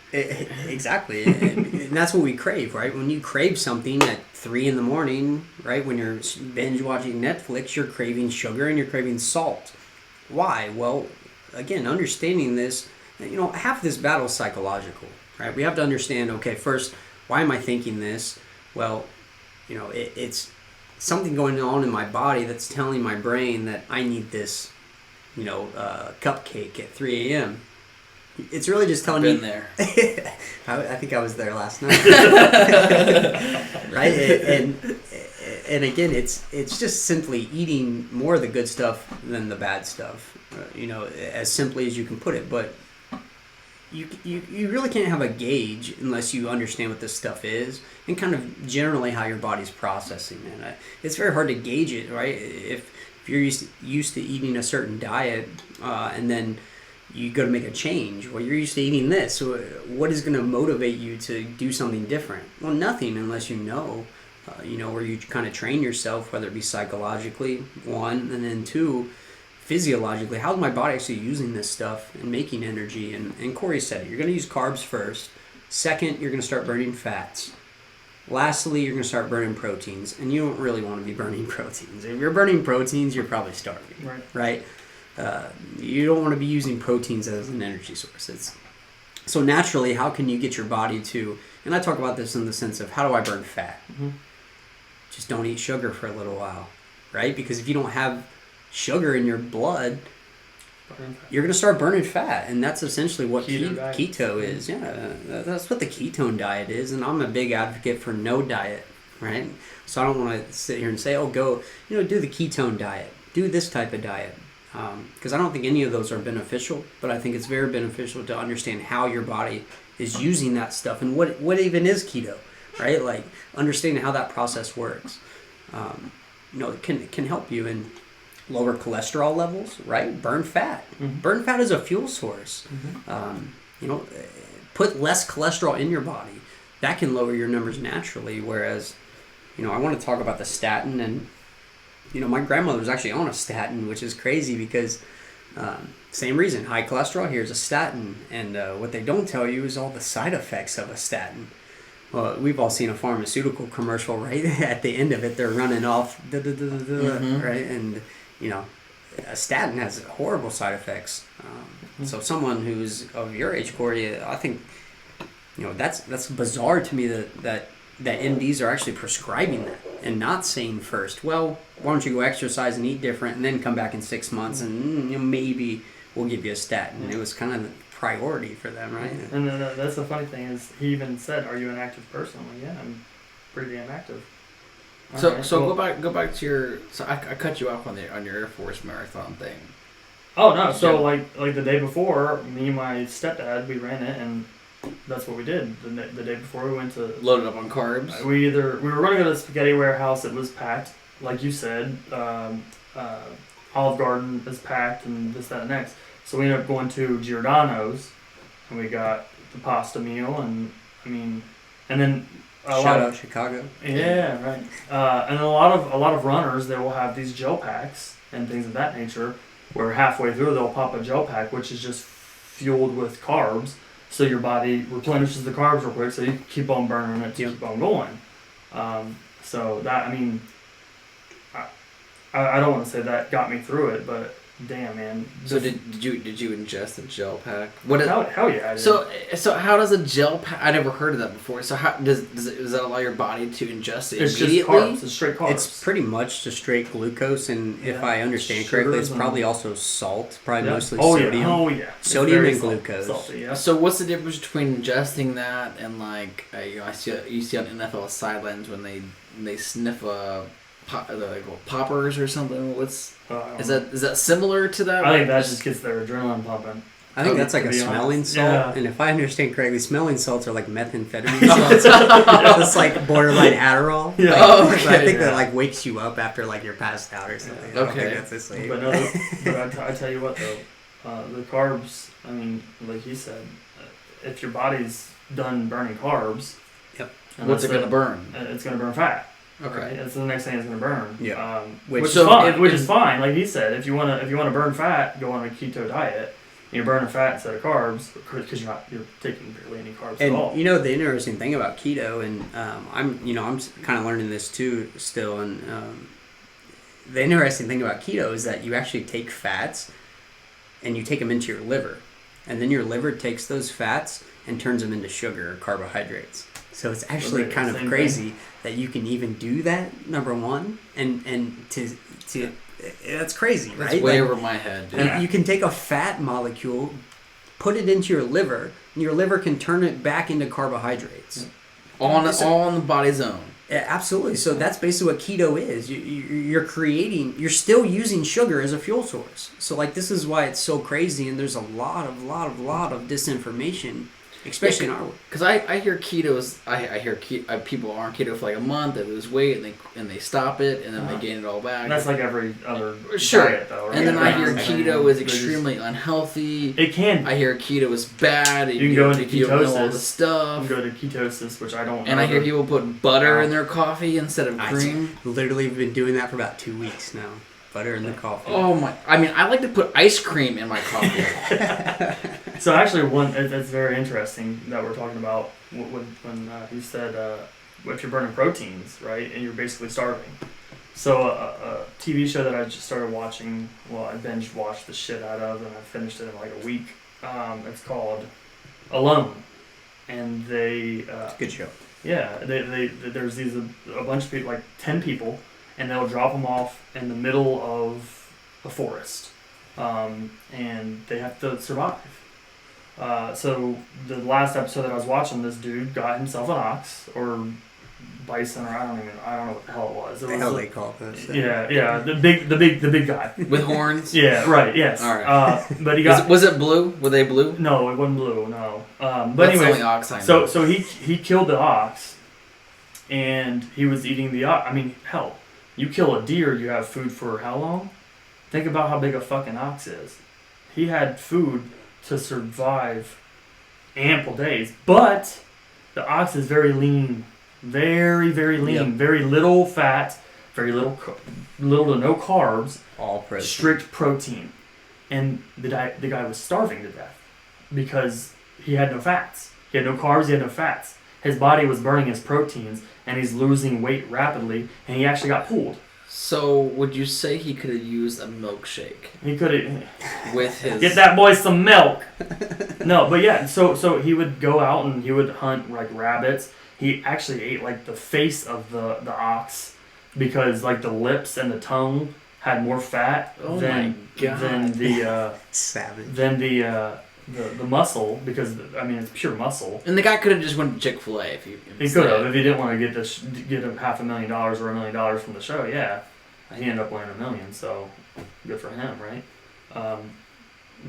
Exactly. And that's what we crave, right? When you crave something at 3 in the morning, right? When you're binge watching Netflix, you're craving sugar and you're craving salt. Why? Well, again, understanding this, half this battle is psychological, right? We have to understand, okay, first, why am I thinking this? Well, it's something going on in my body that's telling my brain that I need this, cupcake at 3 a.m. It's really just telling I've you. been there. I think I was there last night. Right? And again, it's just simply eating more of the good stuff than the bad stuff. As simply as you can put it. But you really can't have a gauge unless you understand what this stuff is and kind of generally how your body's processing it. It's very hard to gauge it, right? If you're used to eating a certain diet and then you go to make a change, well, you're used to eating this. So what is going to motivate you to do something different? Well, nothing unless you know, where you kind of train yourself, whether it be psychologically, one, and then two, physiologically. How's my body actually using this stuff and making energy? And Cory said it. You're going to use carbs first. Second, you're going to start burning fats. Lastly, you're going to start burning proteins, and you don't really want to be burning proteins. If you're burning proteins, you're probably starving, right? You don't want to be using proteins as an energy source. So naturally, how can you get your body to, and I talk about this in the sense of how do I burn fat? Mm-hmm. Just don't eat sugar for a little while, right? Because if you don't have sugar in your blood, you're going to start burning fat, and that's essentially what keto is. Yeah, that's what the ketone diet is, and I'm a big advocate for no diet, right? So I don't want to sit here and say, go, do the ketone diet, do this type of diet, because I don't think any of those are beneficial, but I think it's very beneficial to understand how your body is using that stuff and what even is keto, right? Like understanding how that process works. It can help you in lower cholesterol levels, right? Burn fat. Mm-hmm. Burn fat is a fuel source. Mm-hmm. Put less cholesterol in your body. That can lower your numbers naturally. Whereas, I want to talk about the statin, and my grandmother was actually on a statin, which is crazy because same reason, high cholesterol. Here's a statin, and what they don't tell you is all the side effects of a statin. Well, we've all seen a pharmaceutical commercial, right? At the end of it, they're running off, mm-hmm. right? And a statin has horrible side effects. So someone who's of your age, Cory, I think, that's bizarre to me that MDs are actually prescribing that and not saying first, well, why don't you go exercise and eat different and then come back in 6 months and maybe we'll give you a statin. It was kind of the priority for them, right? And then that's the funny thing is he even said, "Are you an active person?" I'm like, "Yeah, I'm pretty damn active." So go back to your. So I cut you off on your Air Force Marathon thing. Oh no! So like the day before, me and my stepdad we ran it, and that's what we did. The day before we went to loaded up on carbs. We were running to the spaghetti warehouse. It was packed, like you said. Olive Garden is packed, and this, that, and next. So we ended up going to Giordano's, and we got the pasta meal, and then Shout out Chicago. Yeah, right. And a lot of runners, they will have these gel packs and things of that nature, where halfway through they'll pop a gel pack, which is just fueled with carbs, so your body replenishes the carbs real quick, so you keep on burning it to keep on going. So that, I mean, I don't want to say that got me through it, but damn, man. So did you ingest a gel pack? Hell yeah, I did. So how does a gel pack? I never heard of that before. So how does that allow your body to ingest it immediately? Just carbs. It's straight carbs. It's pretty much just straight glucose, and if I understand correctly, it's probably also salt, probably mostly sodium. Oh yeah. Sodium and glucose. Salty, yeah. So what's the difference between ingesting that and like I see on NFL sidelines when they sniff poppers or something? Is that similar to that? I think that just gets their adrenaline pumping. I think that's like a smelling salt, yeah. And if I understand correctly, smelling salts are like methamphetamine salts. That's like borderline Adderall. Yeah. I think that like wakes you up after like you're passed out or something. I don't think that's the same. But I tell you what though, the carbs. I mean, like he said, if your body's done burning carbs, what's it gonna burn? It's gonna burn fat. Okay, right? That's the next thing it's going to burn. Yeah, which is fine. Which is fine. Like he said, if you want to burn fat, go on a keto diet. You're burning fat instead of carbs because you're taking barely any carbs at all. And you know the interesting thing about keto, and I'm kind of learning this too still. And the interesting thing about keto is that you actually take fats and you take them into your liver, and then your liver takes those fats and turns them into sugar or carbohydrates. So it's actually kind of crazy that you can even do that, number one, and to that's crazy, right? That's way over my head. You can take a fat molecule, put it into your liver, and your liver can turn it back into carbohydrates. All on the body's own. Yeah, absolutely. So that's basically what keto is. You're still using sugar as a fuel source. So like this is why it's so crazy, and there's a lot of disinformation. Especially in our world. Because I hear ketos, I hear people are on keto for like a month, they lose weight, and they stop it, and then they gain it all back. That's like every other diet, though, right? And then I hear keto is extremely unhealthy. It can. I hear keto is bad. You can go into ketosis. You don't know all the stuff. You can go to ketosis, which I don't know. And I hear people put butter in their coffee instead of cream. I've literally been doing that for about 2 weeks now. Butter in the coffee. Oh my! I mean, I like to put ice cream in my coffee. So actually, it's very interesting that we're talking about when you said if you're burning proteins, right, and you're basically starving. So a TV show that I just started watching, I binge watched the shit out of, and I finished it in like a week. It's called Alone, and it's a good show. Yeah, there's a bunch of people, like 10 people. And they'll drop them off in the middle of a forest, and they have to survive. So the last episode that I was watching, this dude got himself an ox or bison, or I don't know what the hell it was. The hell they call this? Yeah, the big guy with horns. Yeah, right. Yes. All right. But he got. Was it blue? Were they blue? No, it wasn't blue. No. But that's anyway, the only ox I know. So he killed the ox, and he was eating the ox. I mean, hell. You kill a deer, you have food for how long? Think about how big a fucking ox is. He had food to survive ample days. But the ox is very lean. Very, very lean. Yep. Very little fat. Very little to no carbs. All protein. Strict protein. And the guy was starving to death because he had no fats. He had no carbs, he had no fats. His body was burning his proteins, and he's losing weight rapidly, and he actually got pulled. So, would you say he could have used a milkshake? He could have. With his... Get that boy some milk! No, but yeah, so he would go out and he would hunt, like, rabbits. He actually ate, like, the face of the ox because, like, the lips and the tongue had more fat than the... Savage. Than the muscle, because I mean it's pure muscle. And the guy could have just went to Chick-fil-A if he could have, if he didn't want to get him $500,000 or $1 million from the show. Yeah, he ended up winning $1 million, so good for him, right?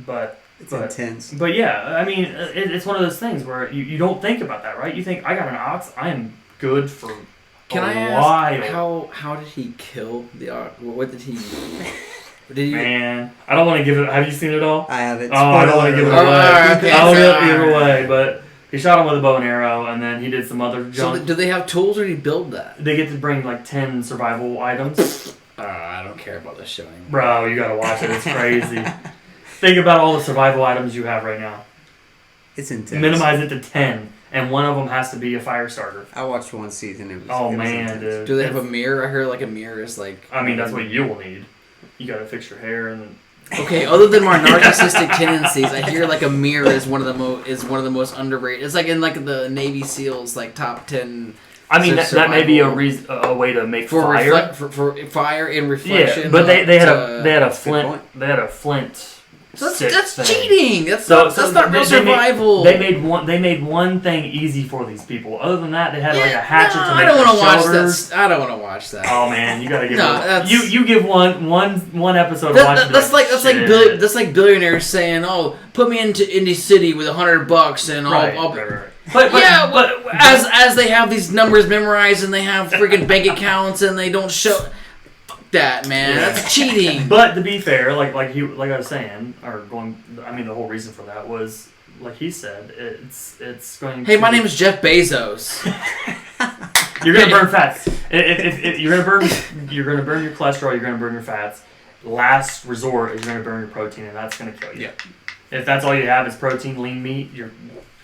But it's intense. But yeah, I mean it's one of those things where you don't think about that, right? You think I got an ox, I am good for Can I ask how did he kill the ox? What did he? Man, I don't want to give it. Have you seen it all? I haven't. Oh, I don't want to give it away. Okay, I'll give it either way, but He shot him with a bow and arrow, and then he did some other junk. So do they have tools, or do you build that? They get to bring like 10 survival items. I don't care about this show anymore. Bro, you gotta watch it. It's crazy. Think about all the survival items you have right now. It's intense. Minimize it to 10, and one of them has to be a fire starter. I watched one season. It Oh was man, intense. dude. Do they have a mirror? I heard like a mirror is like. I mean, that's what you will need. You gotta fix your hair and. Okay, other than my narcissistic tendencies, I hear like a mirror is one of the most underrated. It's like in like the Navy SEALs like top 10. I mean, that may be a way to make fire for fire and reflection. Yeah, but they had a flint. So stick that's thing. cheating. That's not real survival. They made one thing easy for these people. Other than that, they had like a hatchet to make I don't their want to watch shoulders. that. I don't want to watch that. Oh man, you gotta give No, you give one episode. That's like billionaires saying, "Oh, put me into Indy City with $100 and I'll." Right. But as they have these numbers memorized and they have freaking bank accounts and they don't show. That man, that's cheating. But to be fair, like I was saying, the whole reason for that was, like he said, it's going. Hey, my name is Jeff Bezos. You're gonna burn fats. If you're gonna burn your cholesterol, you're gonna burn your fats. Last resort is you're gonna burn your protein, and that's gonna kill you. Yeah. If that's all you have is protein, lean meat, you're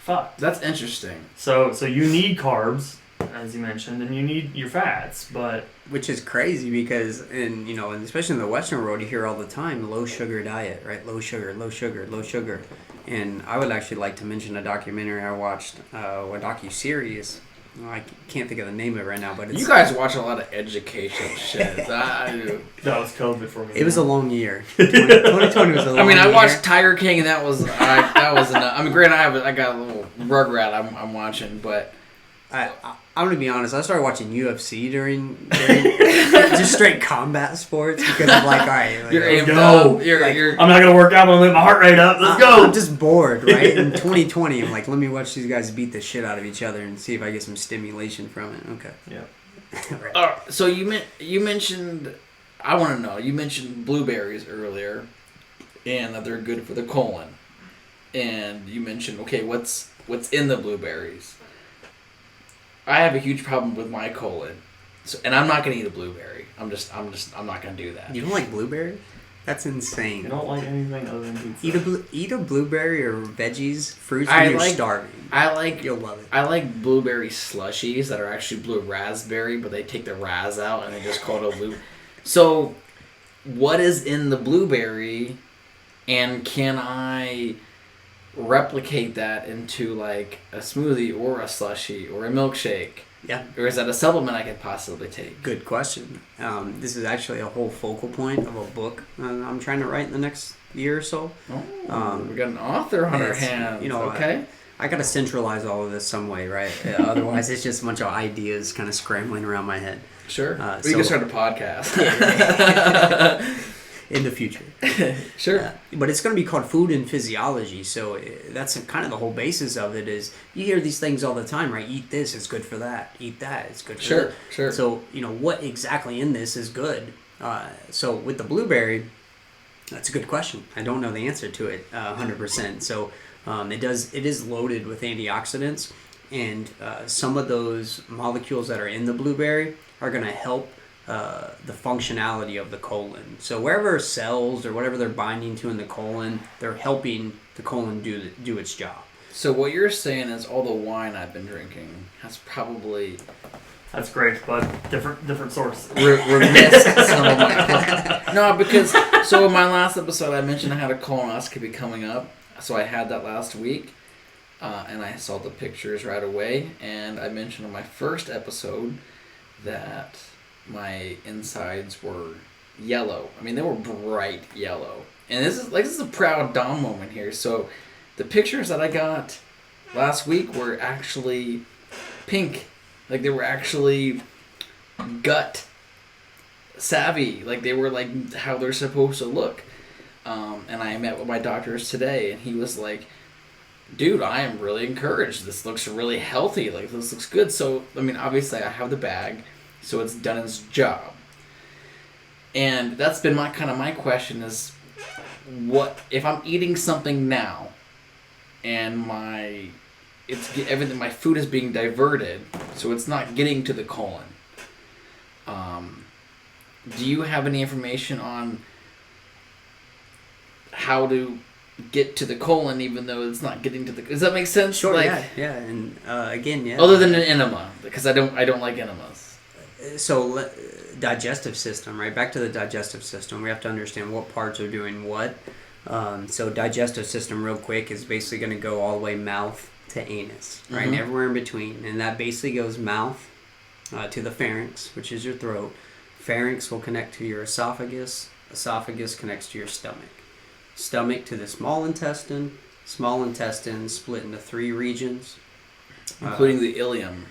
fucked. That's interesting. So you need carbs, as you mentioned, and you need your fats, but. Which is crazy because, and especially in the Western world, you hear all the time, low sugar diet, right? Low sugar, low sugar, low sugar. And I would actually like to mention a documentary I watched, a docu-series. I can't think of the name of it right now, but it's... You guys watch a lot of education shit. I do. That was COVID for me. It was a long year. 2020 was a long year. I mean, I watched Tiger King, and that was enough. I mean, granted, I got a little Rugrat I'm watching, but... I'm gonna be honest. I started watching UFC during just straight combat sports because I'm like, all right, like, you're I'm not gonna work out. I'm gonna let my heart rate up. Let's go. I'm just bored, right? In 2020, I'm like, let me watch these guys beat the shit out of each other and see if I get some stimulation from it. Okay. Yeah. Right. So you mentioned. I want to know. You mentioned blueberries earlier, and that they're good for the colon. And you mentioned, okay, what's in the blueberries? I have a huge problem with my colon, and I'm not gonna eat a blueberry. I'm not gonna do that. You don't like blueberry? That's insane. You don't like anything other than pizza. Eat a blueberry or veggies, fruits when you're starving. You'll love it. I like blueberry slushies that are actually blue raspberry, but they take the raz out and they just call it a blue. So, what is in the blueberry, and can I replicate that into like a smoothie or a slushie or a milkshake? Yeah. Or is that a supplement I could possibly take? Good question. This is actually a whole focal point of a book I'm trying to write in the next year or so. Oh, we got an author on our hands. Okay. I got to centralize all of this some way, right? Otherwise, it's just a bunch of ideas kind of scrambling around my head. Sure. We can start a podcast. In the future. Sure. But it's going to be called Food and Physiology. So that's kind of the whole basis of it is you hear these things all the time, right? Eat this, it's good for that. Eat that, it's good for that. Sure. So, what exactly in this is good? So with the blueberry, that's a good question. I don't know the answer to it 100%. So it is loaded with antioxidants. And some of those molecules that are in the blueberry are going to help the functionality of the colon. So wherever cells or whatever they're binding to in the colon, they're helping the colon do its job. So what you're saying is all the wine I've been drinking has probably... That's great, but different source. Remissed some of my... No, because... So in my last episode, I mentioned I had a colonoscopy coming up. So I had that last week. And I saw the pictures right away. And I mentioned in my first episode that my insides were yellow. I mean, they were bright yellow. And this is a proud Dom moment here. So the pictures that I got last week were actually pink. Like they were actually gut savvy. Like they were like how they're supposed to look. And I met with my doctors today, and he was like, dude, I am really encouraged. This looks really healthy. Like this looks good. So, I mean, obviously I have the bag. So it's done its job. And that's been my question is, what if I'm eating something now and my everything. My food is being diverted, so it's not getting to the colon. Do you have any information on how to get to the colon, even though it's not getting to the? Does that make sense? Sure. Like, Yeah. And again, yeah. Other than an enema, because I don't like enemas. So digestive system, right? Back to the digestive system. We have to understand what parts are doing what. So digestive system, real quick, is basically going to go all the way mouth to anus, right? Mm-hmm. And everywhere in between. And that basically goes mouth to the pharynx, which is your throat. Pharynx will connect to your esophagus. Esophagus connects to your stomach. Stomach to the small intestine. Small intestine split into 3 regions. Including the ileum.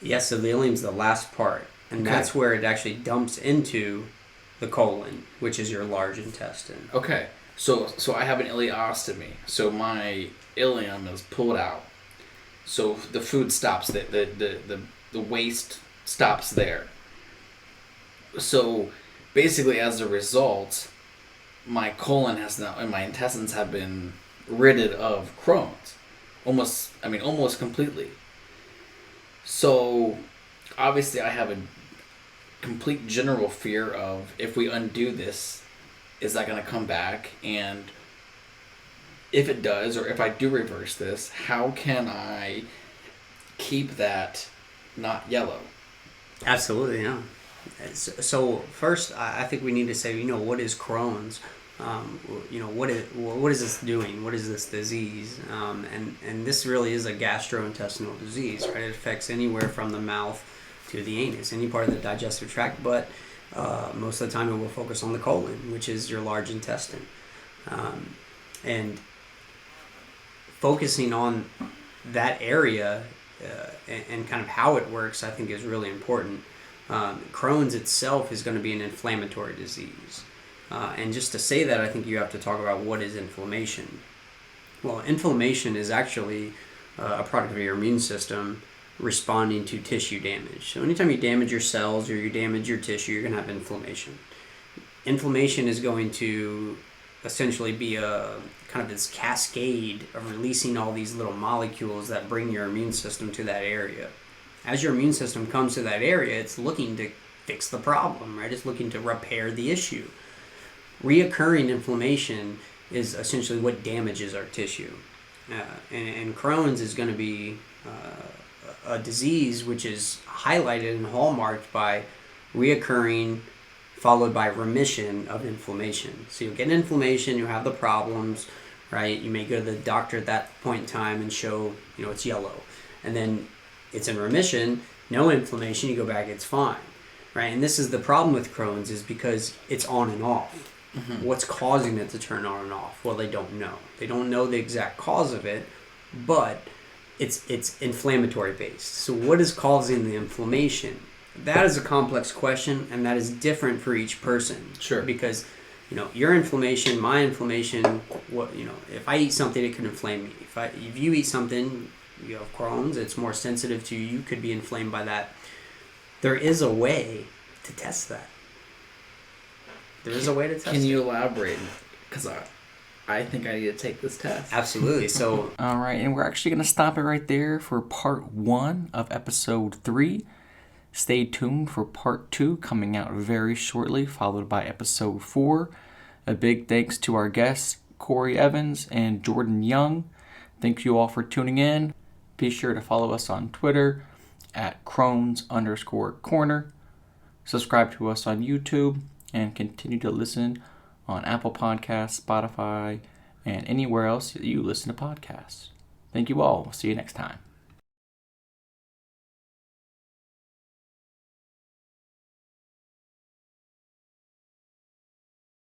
Yes, so the ileum's the last part. And that's where it actually dumps into the colon, which is your large intestine. Okay. So I have an ileostomy. So my ileum is pulled out. So the food stops. The waste stops there. So basically, as a result, my colon has now, and my intestines have been ridded of Crohn's, almost completely. So obviously, I have a complete general fear of, if we undo this, is that going to come back? And if it does, or if I do reverse this, how can I keep that not yellow? Absolutely, yeah. So first, I think we need to say, what is Crohn's? What is this doing? What is this disease? And this really is a gastrointestinal disease, right? It affects anywhere from the mouth to the anus, any part of the digestive tract, but most of the time it will focus on the colon, which is your large intestine. And focusing on that area and kind of how it works, I think, is really important. Crohn's itself is going to be an inflammatory disease. And just to say that, I think you have to talk about what is inflammation. Well, inflammation is actually a product of your immune system responding to tissue damage. So anytime you damage your cells or you damage your tissue, you're going to have inflammation. Inflammation is going to essentially be a kind of this cascade of releasing all these little molecules that bring your immune system to that area. As your immune system comes to that area, it's looking to fix the problem, right? It's looking to repair the issue. Reoccurring inflammation is essentially what damages our tissue. And Crohn's is going to be a disease which is highlighted and hallmarked by reoccurring followed by remission of inflammation. So you'll get inflammation, you have the problems, right? You may go to the doctor at that point in time and show, it's yellow. And then it's in remission, no inflammation, you go back, it's fine, right? And this is the problem with Crohn's, is because it's on and off. Mm-hmm. What's causing it to turn on and off? Well, they don't know. They don't know the exact cause of it, but it's inflammatory based. So what is causing the inflammation? That is a complex question, and that is different for each person. Sure. Because, your inflammation, my inflammation, if I eat something, it can inflame me. If you eat something, you have Crohn's, it's more sensitive to you, could be inflamed by that. There is a way to test that. There is a way to test it. Can you elaborate? Because I think I need to take this test. Absolutely. So, all right, and we're actually going to stop it right there for part 1 of episode 3. Stay tuned for part 2 coming out very shortly, followed by episode 4. A big thanks to our guests, Cory Evans and Jordan Young. Thank you all for tuning in. Be sure to follow us on Twitter at Crohn's_corner. Subscribe to us on YouTube and continue to listen on Apple Podcasts, Spotify, and anywhere else that you listen to podcasts. Thank you all. We'll see you next time.